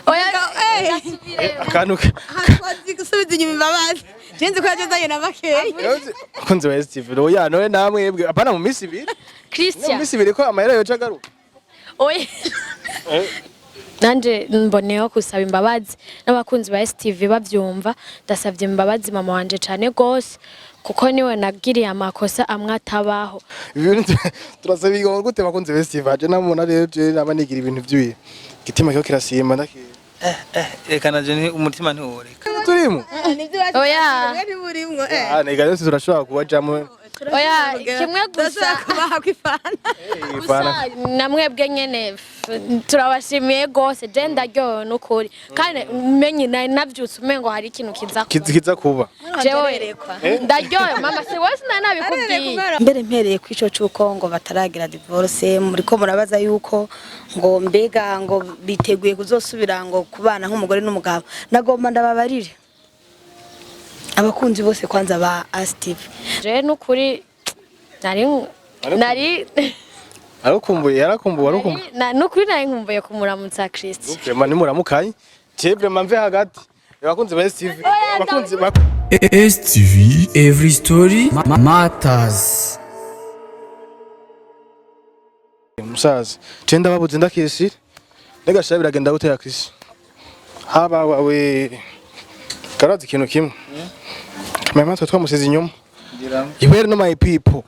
oya akantu gusubiza inyuma imbabazi jenze ko yagezanye na bakeyi kunze wa Steve oya none namwebwe apana mu misi ibiri Christian mu misi ibiri ko amahera yoca garuka oya nanje mboneyeho kusaba imbabazi n'abakunzi ba STV bavyumva ndasavye imbabazi mama wanje cane gose kuko niwe nagiriye amakosa amwe atabaho turasaba igongo gute bakunze ba Steve aje namubona rero je nabanigira ibintu byuye gitima cyo kirasimba ndaki reka naje umutima ntiworeka turimo oya nega yose turashobora kubajamo oya kimwe gusa kubaha kwifana namwebwe nyene turabashimiye gose je ndaryohewe n'ukuri kandi umenye navyutse umengo hari ikintu kiza kuba jewe ndaryohewe mama se wese nabikubwiye mbere mpereye kwico cuko ngo bataragira divorce muriko murabaza yuko ngo mbega ngo biteguye kuzosubira ngo kubana nk'umugore n'umugabo nagomba ndababarire abakunzi bose kwanza ba Steve je n'ukuri nari yarakumbuye n'ukuri nari nkumbuye kumuramutsa Christian vraiment nimuramukanye je vraiment mve hagati abakunzi ba Steve abakunzi ba STV every story matters musaza je ndababuze ndakishira negasha biragenda gutera Chris haba wawe karazi ikintu kimwe mama twamusize inyuma ibere no my people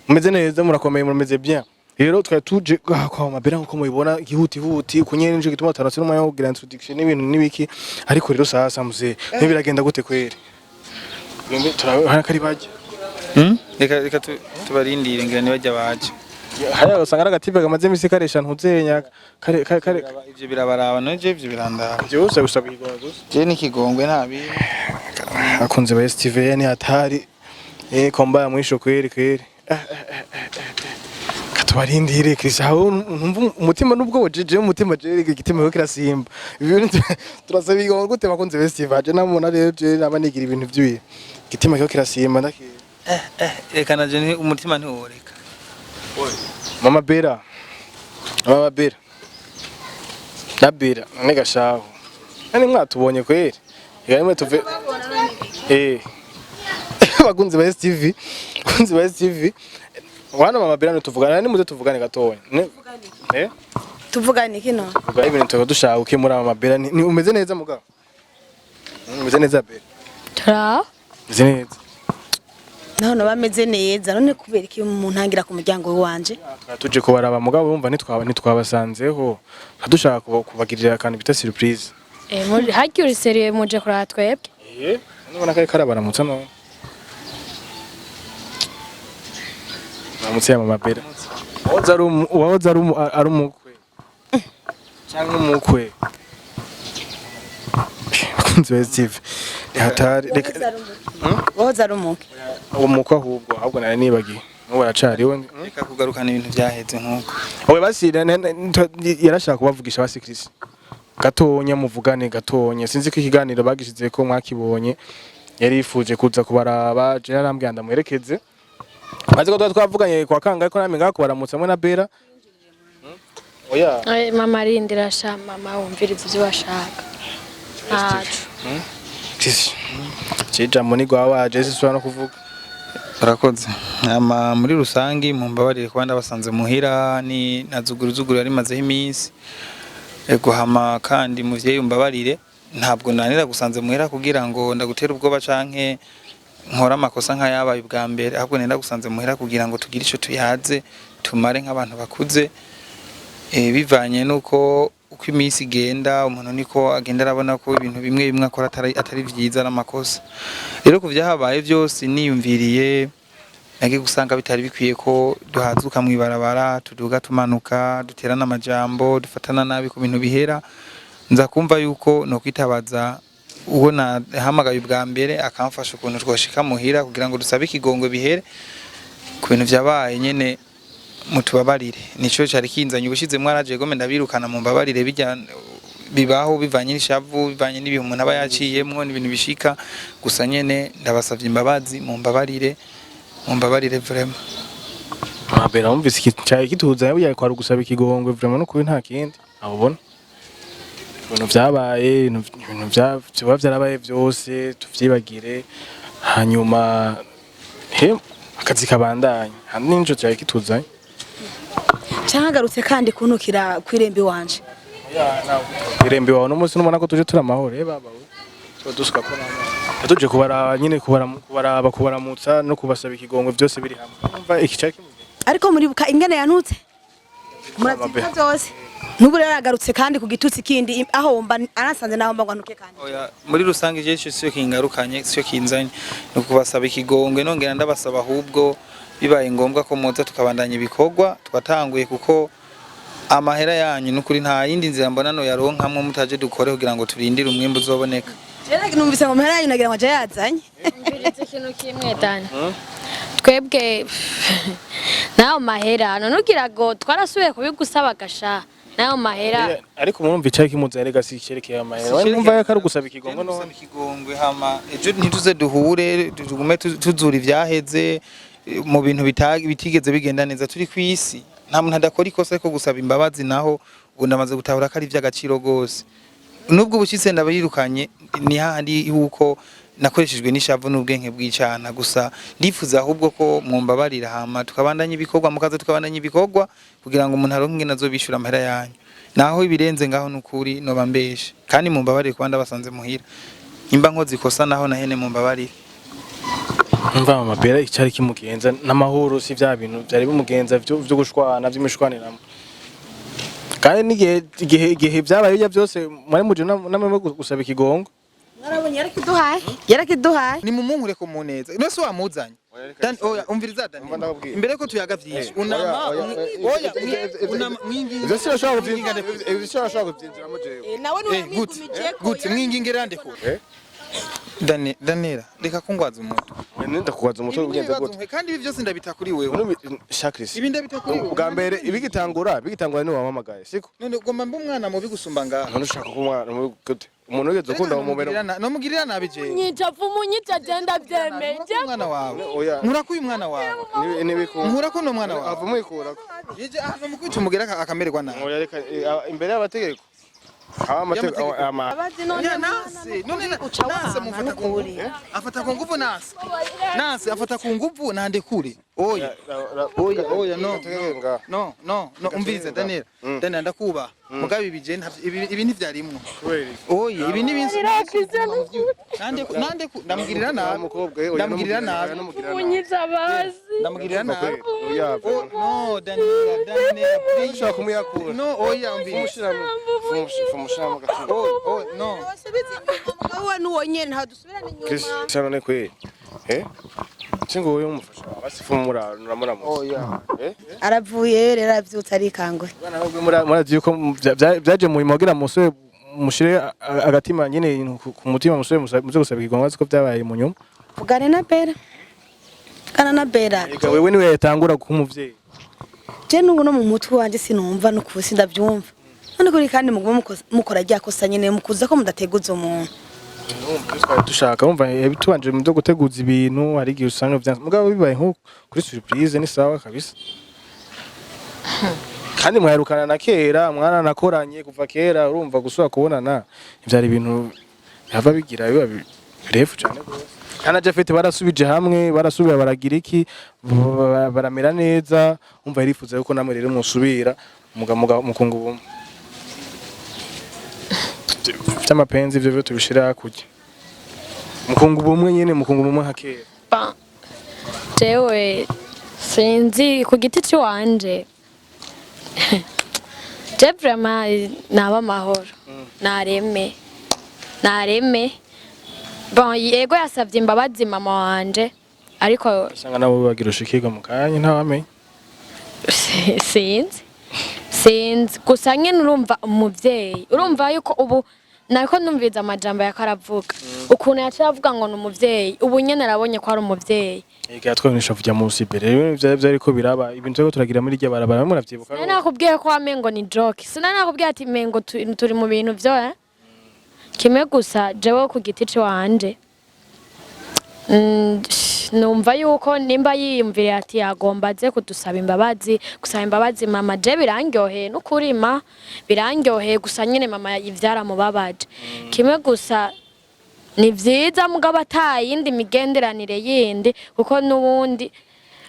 mumeze neza murakomeye mumeze bien rero twari tuje kwa mabera nko mubibona gihuti kunyene nje gituma taratse no mayo kugira introduction n'ibintu nibiki ariko rero sasa muze ntibiragenda gute kwere ngende turabona kari baje reka tubarindire ngira nibajya baje haya usanga agatibe gamaze imisi karesha ntuzenya kare ivyo birabaraba noje ivyo birandaba byose gusaba igongo gusa je nikigongwe nabi akunze ba STV ni hatari komba mwisho kwere katubarindire Chris aho umutima nubwo wojeje umutima je igitima kirasimba turasaba igongo gute bakunze ba STV aje namubona rero je nabanigira ibintu byuye igitima kirasimba ndaki reka naje umutima ntiworeka mama bera nabera negashaho nani mwatubonye kwere yamwe tuve bakunzi ba STV wana mama bera tuvugana ni muze tuvugane gatoya tuvugane kino vuga ibintu tuko dushaka uke muri mama bera ni umeze neza mugabo umeze neza bera umeze neza naho bameze neza none kubera iki umuntu ntangira ku muryango wanje tuje kubaraba mugabo urumva ntitwabasanzeho dushaka kubagirira kandi bita surprise muri hakiri serie muje kuri twebwe nubona kare karabaramutsa no baramutse mama bera wahoze ari umukwe cyangwa umukwe kunze Steve hatari wahoze ari umukwe umukwe ahubwo nari nibagiye baracariwe reka kugarukana ibintu byaheze nkuko owe basi yarashaka kubavugisha basi Chris gatonya muvugane gatonya sinzi ko ikiganiro bagishize ko mwakibonye yari yifuje kuza kubaraba je yarambwiye ndamuherekeze maze ko twavuganye kwa kanga ariko nami ngako baramutsa mwe na Bera oya mama arindira sha mama wumviriza ibyo bashaka Chija muni gwa waje siswa no kuvuga barakoze muri rusangi mumbabarire kuba ndabasanze muhira ni nazuguruzuguru yari mazeho iminsi guhama kandi muvyeyi umbabarire ntabwo nanira gusanze muhira kugira ngo ndagutera ubwoba canke nkora amakosa nkayabaye ubwa mbere ahubwo nenda gusanze muhira kugira ngo tugire ico tuyaze tumare nk'abantu bakuze bivanye nuko uko iminsi igenda umuntu niko agenda arabona ko ibintu bimwe akora atari vyiza n'amakosa rero kuvyahabaye byose niyumviriye nage gusanga bitari bikwiye ko duhazuka mwibarabara tuduga tumanuka duterana amajambo dufatana nabi ku bintu bihera nza kumva yuko no kwitabaza uwo nahamagaye ubwa mbere akamfasha ukuntu twoshika muhira kugira ngo dusabe ikigongwe bihere ku bintu vyabaye nyene mutubabarire nico cyari kinzanye ubushize mwaraje gome ndabirukana mu mbabarire bijya bibaho bivanye n'ishavu bivanye n'ibintu umuntu aba yaciyemwo n'ibintu bishika gusa nyene ndabasavye imbabazi mu mbabarire vraiment abera umvise iki cyaye kituza yabuye kwa gusaba ikigongwe vraiment no kubi nta kindi abubona ibintu vyabaye ibintu vya vyarabaye vyose tuvyibagire hanyuma akazi kabandanye handi n'injo cyaye kituzanye cyagarutse kandi kuntukira kwirembe wanje irembe wawe no munsi numana ko tuje turamahoro baba we dusuka ko nama tuje kubara nyine kubaramutsa no kubasaba ikigongwe byose biri hamwe umva iki cyake ariko muribuka ingene yantutse muravyibuka byose nubu rero agarutse kandi ku gitutsi kindi aho mba anasanze naho mba ngwanuke kandi oya muri rusange je cyo kingarukanye cyo kinzanye no kubasaba ikigongwe nongera ndabasaba ahubwo bibaye ngombwa ko moza tukabandanya ibikorwa twatanguye kuko amahera yanyu n'ukuri nta yindi nzira mbona no yaronkamwe mutaje dukore kugira ngo turindire umwimbo uzoboneka rero numvise ngo amahera yanyu nagira ngo aje yazanye mbirize ikintu kimwe dani twebwe nayo mahera none ugira ngo twarasubiye kubigusaba gasha nayo mahera ariko murumva icyayi kimuzanye gasi cyerekeye amahera we numva yakari gusaba ikigongwe no ikigongwe hama ejo ntituze duhure tugume tuzura ivyaheze mu bintu bitigeze bigenda neza turi kwisi nta muntu adakora ikosa ko gusaba imbabazi naho ndamaze gutahura ko ari vy'agaciro gose nubwo bushitse ndabayirukanye ni handi huko nakoreshejwe n'ishavu n'ubwenge bw'icana gusa ndifuza ahubwo ko mwumbabarira hama tukabandanya ibikorwa mukaza tukabandanya ibikorwa kugira ngo umuntu aronke ingene azobishura amahera yanyu naho ibirenze ngaho n'ukuri no bambeshe kandi mumbabarire kwanda basanze muhira imba nkozi kosa naho nahene mumbabarire umva amapera icyari kimugenza n'amahoro si vya bintu byari bimugenza byo gushwana by'imishwaniramo kandi n'igihe byabaye bya byose muri muje namwe gusaba ikigongo narabonye yarakiduhaye ni mumunkure ko muneza nose wamuzanye dan oya umviriza dan imbere ko tuyaga vyinshi unama oya unama mwingi ivyo shaka kuvyinjira ivyo shaka kuvyinjiramo jewe nawe gute mwingingirande ko Danira reka kungwaza umuto nenda kuwaza umuto ugenza gute kandi ibi byose ndabita kuri wewe Shakrisi ibi ndabita kuri wewe bwa mbere ibigitangura ni wamamagaye siko none gomba mba umwana mubi gusumba ngaha none ushaka kumwana gute umuntu wese ukunda mu mubera no mugirira nabi je nyicafu munyica agenda byemeje umwana wawe nkurakuye umwana wawe nkurakuye no mwana wawe avumuyikura yeje ava mukwica umugera akamererwa nawe oya reka imbere y'abategeko amategeko abazi none nase mufata ku nguvu afata ku nguvu nase afata ku nguvu nande kure oya no umviriza Daniel ndakuba mugabe bije ibi ntivyarimwo oya ibi ni bintu nande ndamugirira nabi munyica bazi ndamugirira nabi no Daniel ushaka kumuyakura no oya umviriza umushama gato no wowe nuwonye nta dusubirane nyuma cyane kwe Chingo uyu mufasha basifu muramuramo aravuye rero avyutse arikanguye bana nubwo murazi yuko byaje mu imogira musore mushire agatima nyine ku mutima musore muze gusaba ikigongo ko byabaye mu nyuma vugane na bera wewe niwe yatangura ku muvyeyi je nungu no mu mutwe wanje sinumva no kusi ndavyumva none kuri kandi mukora ryakosa nyene mukuza ko mudateguza umuntu dushaka umva bitubanje mu byo guteguza ibintu hari gihe usanga byanze mugabo bibaye nko kuri surprise ni sawa kabisa kandi mwaherukana na kera mwana nakoranye kuva kera urumva gusubira kubonana ivyari ibintu yava bigira biba birefu cyane gose kana Jafete barasubije hamwe barasubira baragira iki baramera neza umva yarifuza yuko namwe rero musubira mukunga ubumwe vy'amapenzi ivyo byo tubishira kujya mukunga ubumwe nyene mukunga ubumwe hakera jewe sinzi ku giti cy'uwanje je vraiment naba amahoro nareme bon yego yasavye imbabazi mama wanje ariko usanga nabo bagira ushikirwa mu kanya ntawamenye sinzi gusa nyene urumva umuvyeyi urumva yuko ubu nariko numviza amajambo yakaravuga ukuntu yaciye avuga ngo n'umuvyeyi ubu nyene arabonye ko ari umuvyeyi ega twanisha vuga munsi imbere byari ko biraba ibintu cyo turagira muri rya barabara muravyibuka nari nakubwiye ko amengo ni joke sinari nakubwiye ati mengo turi mu bintu byo kimwe gusa jewe ku giti cyo wanje numva yuko nimba yiyumvira ati yagomba aze kudusaba imbabazi gusaba imbabazi mama je birangyoheye no kurima birangyoheye gusa nyine mama ivyara mubabaje kimwe gusa ni vyiza mugabo atayindi migenderanire yindi kuko nubundi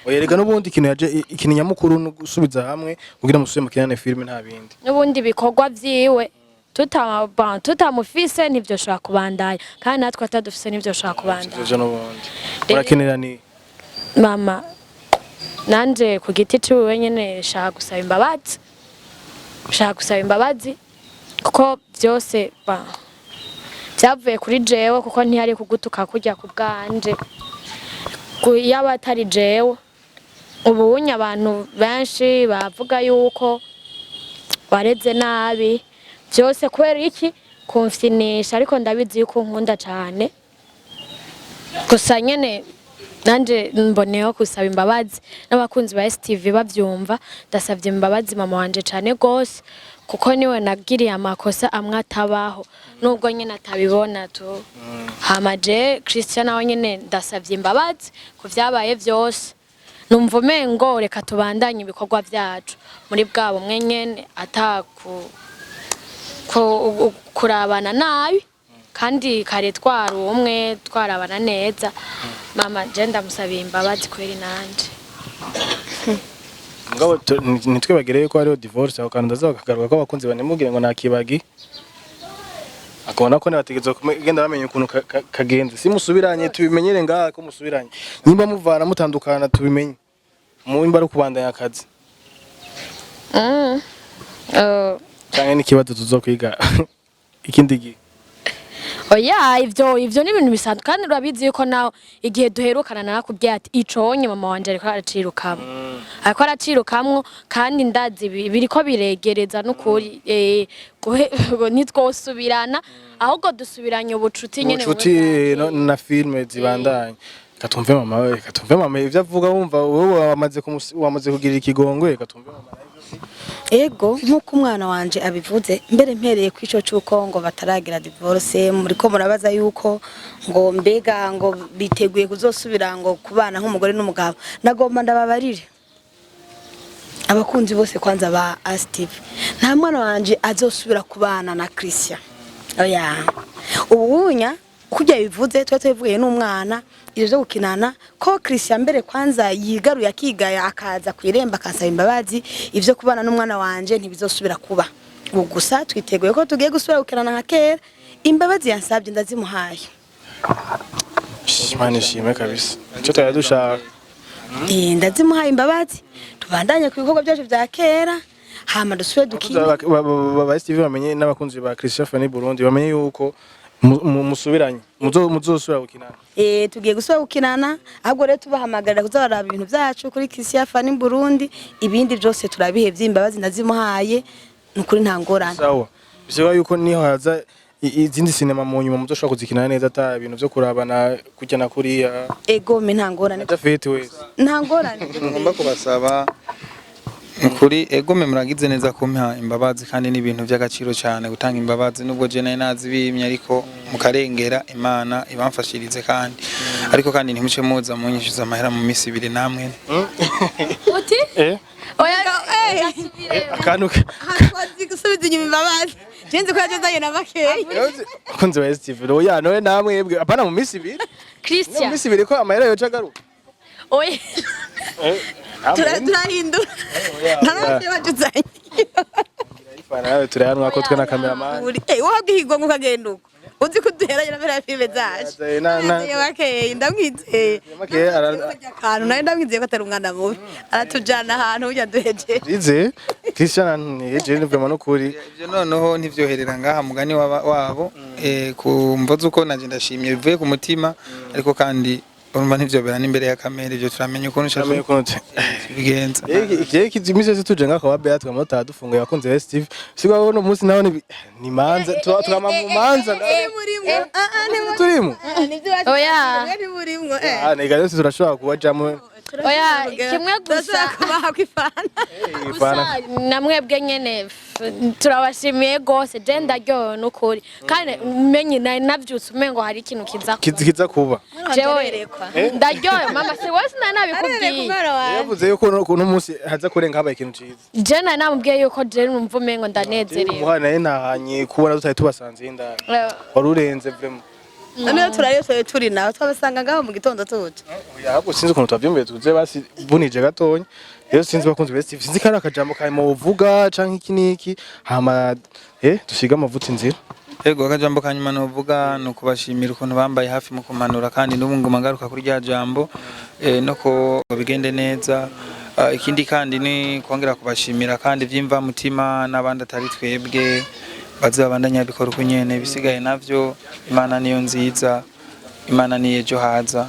oyerega nubundi ikintu yaje ikintu nyamukuru no gusubiza hamwe kugira musubire mukirane filme nta bindi nubundi bikorwa vyiwe tutamufise nivyo shaka kubandanya kandi natwe atadufise nivyo shaka kubandanya je nubundi murakenera ni mama nanje ku giti ciwe nyene shaka gusaba imbabazi kuko vyose vyavuye kuri jewe kuko ntiyari kugutuka kurya ku bwanje yaba atari jewe ubunya abantu benshi bavuga yuko wareze nabi byose kubera iki kumfinisha ariko ndabizi yuko nkunda cyane gusa nyene nanje mboneyeho kusaba imbabazi n'abakunzi ba STV bavyumva ndasavye imbabazi mama wanje cyane gose kuko niwe nagiriye amakosa amwe atabaho nubwo nyene atabibona tu hamaje Christian nawe nyene ndasavye imbabazi ku vyabaye vyose numva umengo reka tubandanye ibikorwa vyacu muri bwabo mwe nyene ataku kurabana nabi kandi kare twari umwe twarabana neza mama je ndamusabiye imbabazi kweri nanje ngabo nitwe bagereye ko ari divorce aho kandi ndaza bakagaruka ko abakunzi banemubwire ngo nakibagi akabona ko nabategeza kugenda bamenye ukuntu kagenze simusubiranye tubimenyere ngaha ko musubiranye nimba muvana mutandukana tubimenye mu imba ari kubandanya akazi cyane n'ikibazo tuzokwiga ikindi gihe oya ivyo ni ibintu bisanzwe kandi urabizi yuko nawe igihe duherukana narakubwiye ati iconye mama wanje ariko aracirukamwo kandi ndazi biriko biregereza n'ukuri nitwosubirana ahubwo dusubiranye ubucuti nyene na filme zibandanye katumve mama ivyo avuga wumva wowe wamaze kugira ikigongwe katumve mama ego nkuko umwana wanje abivuze mbere mpereye kwico cyuko ngo bataragira divorce muriko murabaza yuko ngo mbega ngo biteguye kuzosubira ngo kubana nk'umugore n'umugabo nagomba ndababarire abakunzi bose kwanza ba Steve nta mwana wanje azosubira kubana na Christian oya ubunya kujya bivuze twavuye n'umwana ije gukinana ko Christian mbere kwanza yigaruye akigaya akaza kwiremba akasaba imbabazi ivyo kubana n'umwana wanje ntibizosubira kuba gusa twiteguye ko tugiye gusubira gukinana nka kera imbabazi yansabye ndazimuhaye Imana ishimwe kabisa cyo twadushaka ndazimuhaye imbabazi tubandanye ku bikorwa byacu bya kera hama dusubire dukina baba Steve bamenye n'abakunzi ba Christian Fani Burundi bamenye yuko musubiranye muzosubira gukinana tugiye gusubira gukinana ahubwo rero tubahamagarira kuzabaraba ibintu byacu kuri Christian Fani Burundi ibindi byose turabihevye imbabazi ndazimuhaye nukuri nta ngorane sawa bisaba yuko niho haza izindi sinema mu nyuma muzoshobora kuzikinana neza ata ibintu byo kurabana kujyana kuriya ego me nta ngorane Jafete wese nta ngorane ngomba kubasaba kuri ego me muragize neza kumpa imbabazi kandi n'ibintu by'agaciro cyane gutanga imbabazi nubwo je nayo nazibimye ariko mukarengera Imana ibamfashirize kandi ariko kandi ntimuce muza munyishuza amahera mu minsi 2 namwe uti oya akantu twazi gusubiza inyuma imbabazi jenze ko yagezanye na bakeyi kunze wa Steve oya nowe namwe apana mu minsi 2 Christian mu minsi 2 ko amahera yoca garuka oya turahindura ntabwo bajuzanye ifana turayanwa ko twe na cameraman wabwihigo ngo kagenda uko uzi kuduheranye na bera filme zaje bakeye ndamwizeye akantu nawe ndamwizeye ko atari umwana mubi aratujana ahantu ujya duheje ize Christian neje ni vraiment no kuri ivyo noneho ntivyoherera ngaha mugani wabo kumvoza uko naje ndashimye bivuye ku mutima ariko kandi urumva ntivyobera n'imbere ya kamera ivyo turamenye ukuntu cyane ukuntu bigenza igihe kizimise tuje ngaka wa Beat twamota dufunga yakunze Steve sigwa wono munsi naho ni manza twama mu manza turimo oya nega yose turashobora kuba jamo oya kimwe gusa kubaha kwifana gusa namwebwe nyene turabashimiye gose je ndaryohewe n'ukuri kandi menye navyutse umengo hari ikintu kiza kuba jewe ndaryohewe mama se wese nabikubwiye yavuze yuko kuno munsi haza kurenga habaye ikintu ciza je namubwiye yuko je numva umengo ndanezerewe umwana naye ntahanye kubona tutaye tubasanze indani warurenze vraiment niyo turayo turi nawe twabasanga ngaho mu gitondo tuje ahubwo sinzi ukuntu twavyumviye tuze basi bunije gatonya rero sinzi bakunze best sinzi kari akajambo karimo uvuga canke iki niki hama dushiga amavuta inzira Ego akajambo kanyuma novuga no kubashimira ukuntu bambaye hafi mu kumanura kandi n'ubu nguma ngaruka kuri rya jambo no ko bigende neza ikindi kandi ni kongera kubashimira kandi vyimva mutima n'abandi atari twebwe bazabandanya bikora kunyene bisigaye navyo Imana niyo nziza Imana niyo ejo haza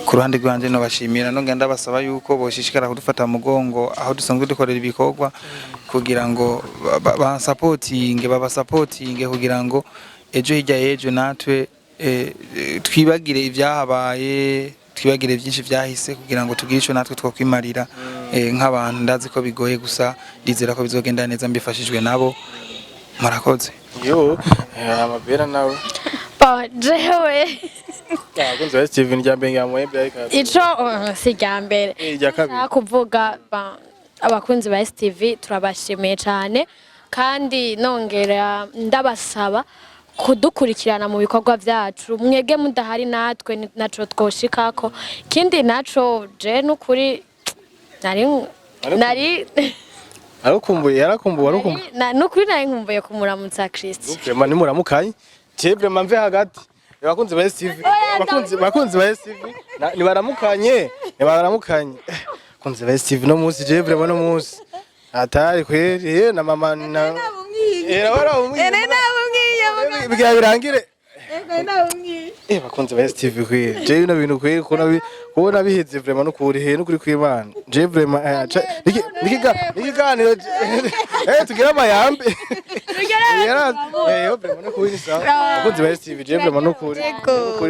ku ruhande rwanje no bashimira no ngenda basaba yuko boshishikara kudufata mugongo aho dusanzwe dukorera ibikorwa kugira ngo baba supporting kugira ngo ejo hirya ejo natwe twibagire ibyahabaye twibagire byinshi byahise kugira ngo tugire ico natwe twokwimarira nk'abantu ndazi ko bigoye gusa ndizera ko bizogenda neza mbifashijwe nabo murakoze yo amabera nawe jewe kunze Steven ryambe ngamoye byarika ico si ryambere kuvuga abakunzi ba STV turabashimiye cyane kandi nongera ndabasaba kudukurikirana mu bikorwa byacu mwege mudahari natwe naco twoshikako kindi naco je n'ukuri nari yarakumbuye n'ukuri nari nkumbuye kumuramutsa Kristo vraiment nimuramukanye je vraiment mve hagati bakunzi ba STV bakunzi ba STV ni baramukanye kunze ba STV no munsi je vraiment no munsi atari kweri na mama na wara umwiye bigira birangire bakunze ba STV kweri je bino bintu kweri kubona biheze vraiment no kuri no kuri kwimana je vraiment nikiganiro tugira amayambe yo vraiment no kuri sawa bakunze ba STV je vraiment no kuri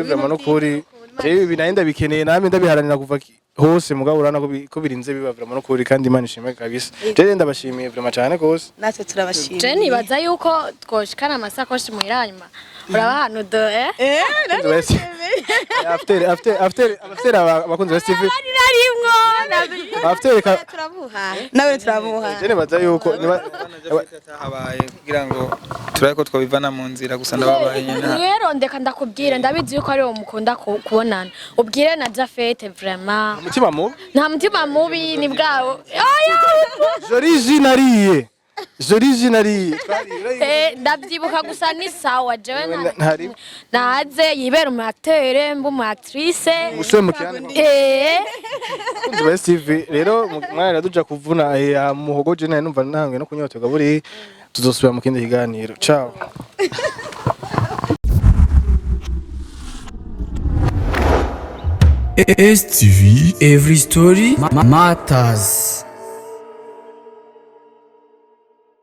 vraiment no kuri je binahenda bikeneye nami ndabiharanira kuva hose mugabo urana ko birinze biba vraiment no kuri kandi Imana ishimwe kabisa je ndabashimiye vraiment cyane gose natwe turabashimiye je nibaza yuko twoshikana amasakoshi muhiranyuma uraba hano do after abakunzi ba STV after turabuha nawe turabuha je nibaza yuko habaye kugira ngo turako twabivana mu nzira gusa ndababaye nyina rero ndeka ndakubwira ndabizi yuko ari wo mukunda kubonana ubwire na Jafete vraiment umutima mubi nta mutima mubi ni bwawo Originally ndabyibuka gusa ni sawa jewe naze yibera umu acteur mbu mu actrice muswe mukirane kunze ba STV rero mwana duja kuvuna muhogoje naye numva ntange no kunyoterwa buri tuzosubira mu kindi kiganiro ciao STV every story matters.